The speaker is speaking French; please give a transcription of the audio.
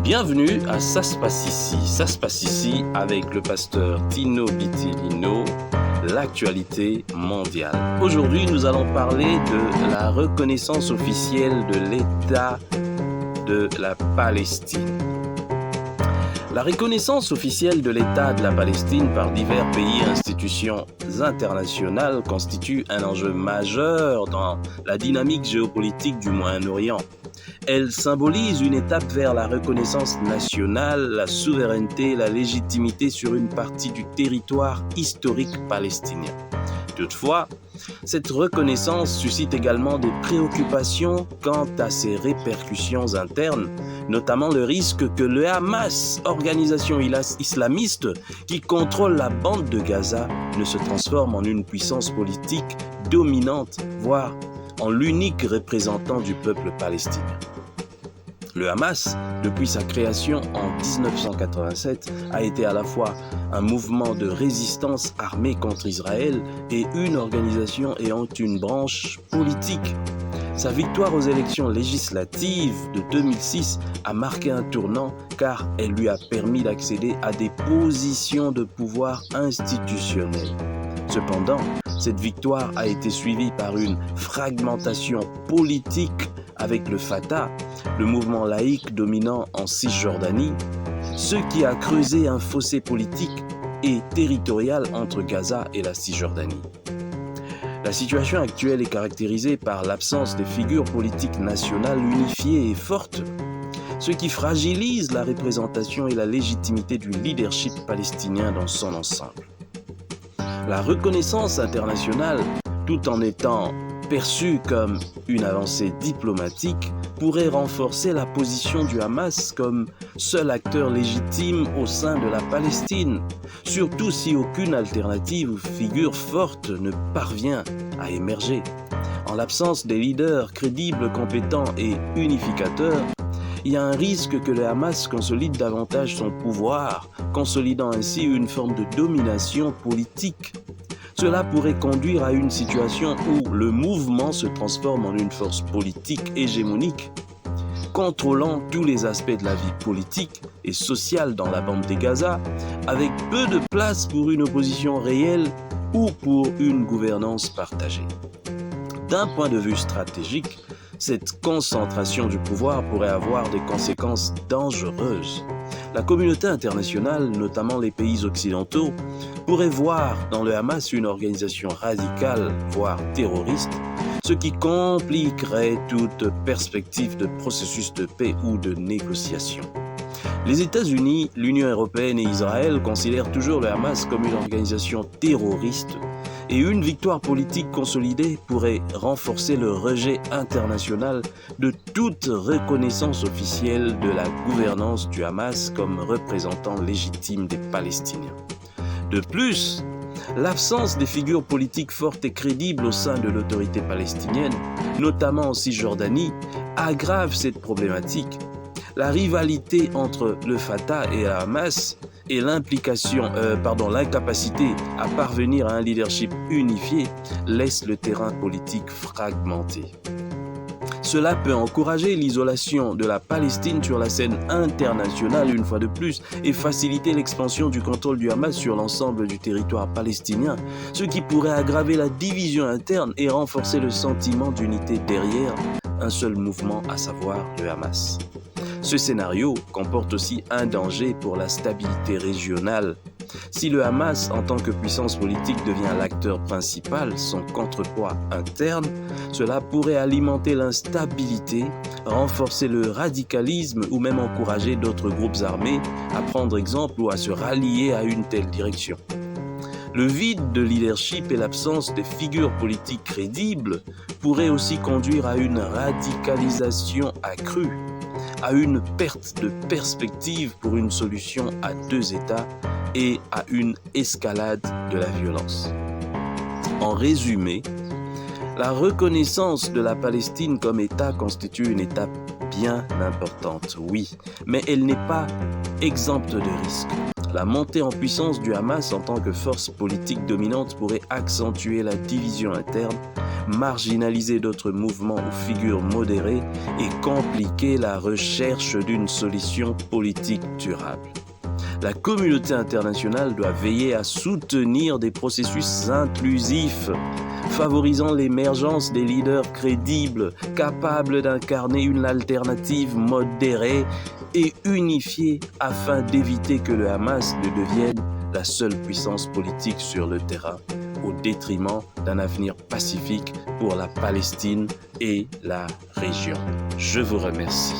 Bienvenue à Ça se passe ici. Ça se passe ici avec le pasteur Tino Bitilino, l'actualité mondiale. Aujourd'hui, nous allons parler de la reconnaissance officielle de l'État de la Palestine. La reconnaissance officielle de l'État de la Palestine par divers pays et institutions internationales constitue un enjeu majeur dans la dynamique géopolitique du Moyen-Orient. Elle symbolise une étape vers la reconnaissance nationale, la souveraineté, la légitimité sur une partie du territoire historique palestinien. Toutefois, cette reconnaissance suscite également des préoccupations quant à ses répercussions internes, notamment le risque que le Hamas, organisation islamiste qui contrôle la bande de Gaza, ne se transforme en une puissance politique dominante, voire en l'unique représentant du peuple palestinien. Le Hamas, depuis sa création en 1987, a été à la fois un mouvement de résistance armée contre Israël et une organisation ayant une branche politique. Sa victoire aux élections législatives de 2006 a marqué un tournant car elle lui a permis d'accéder à des positions de pouvoir institutionnelles. Cependant, cette victoire a été suivie par une fragmentation politique avec le Fatah, le mouvement laïque dominant en Cisjordanie, ce qui a creusé un fossé politique et territorial entre Gaza et la Cisjordanie. La situation actuelle est caractérisée par l'absence de figures politiques nationales unifiées et fortes, ce qui fragilise la représentation et la légitimité du leadership palestinien dans son ensemble. La reconnaissance internationale, tout en étant perçue comme une avancée diplomatique, pourrait renforcer la position du Hamas comme seul acteur légitime au sein de la Palestine, surtout si aucune alternative ou figure forte ne parvient à émerger. En l'absence des leaders crédibles, compétents et unificateurs, il y a un risque que le Hamas consolide davantage son pouvoir, consolidant ainsi une forme de domination politique. Cela pourrait conduire à une situation où le mouvement se transforme en une force politique hégémonique, contrôlant tous les aspects de la vie politique et sociale dans la bande de Gaza, avec peu de place pour une opposition réelle ou pour une gouvernance partagée. D'un point de vue stratégique, cette concentration du pouvoir pourrait avoir des conséquences dangereuses. La communauté internationale, notamment les pays occidentaux, pourrait voir dans le Hamas une organisation radicale, voire terroriste, ce qui compliquerait toute perspective de processus de paix ou de négociation. Les États-Unis, l'Union européenne et Israël considèrent toujours le Hamas comme une organisation terroriste et une victoire politique consolidée pourrait renforcer le rejet international de toute reconnaissance officielle de la gouvernance du Hamas comme représentant légitime des Palestiniens. De plus, l'absence des figures politiques fortes et crédibles au sein de l'autorité palestinienne, notamment en Cisjordanie, aggrave cette problématique. La rivalité entre le Fatah et le Hamas et l'incapacité à parvenir à un leadership unifié laisse le terrain politique fragmenté. Cela peut encourager l'isolation de la Palestine sur la scène internationale une fois de plus et faciliter l'expansion du contrôle du Hamas sur l'ensemble du territoire palestinien, ce qui pourrait aggraver la division interne et renforcer le sentiment d'unité derrière un seul mouvement, à savoir le Hamas. Ce scénario comporte aussi un danger pour la stabilité régionale. Si le Hamas, en tant que puissance politique, devient l'acteur principal, son contrepoids interne, cela pourrait alimenter l'instabilité, renforcer le radicalisme ou même encourager d'autres groupes armés à prendre exemple ou à se rallier à une telle direction. Le vide de leadership et l'absence de figures politiques crédibles pourraient aussi conduire à une radicalisation accrue, à une perte de perspective pour une solution à deux États et à une escalade de la violence. En résumé, la reconnaissance de la Palestine comme État constitue une étape bien importante, oui, mais elle n'est pas exempte de risques. La montée en puissance du Hamas en tant que force politique dominante pourrait accentuer la division interne, marginaliser d'autres mouvements ou figures modérées et compliquer la recherche d'une solution politique durable. La communauté internationale doit veiller à soutenir des processus inclusifs, favorisant l'émergence des leaders crédibles, capables d'incarner une alternative modérée et unifiée afin d'éviter que le Hamas ne devienne la seule puissance politique sur le terrain, au détriment d'un avenir pacifique pour la Palestine et la région. Je vous remercie.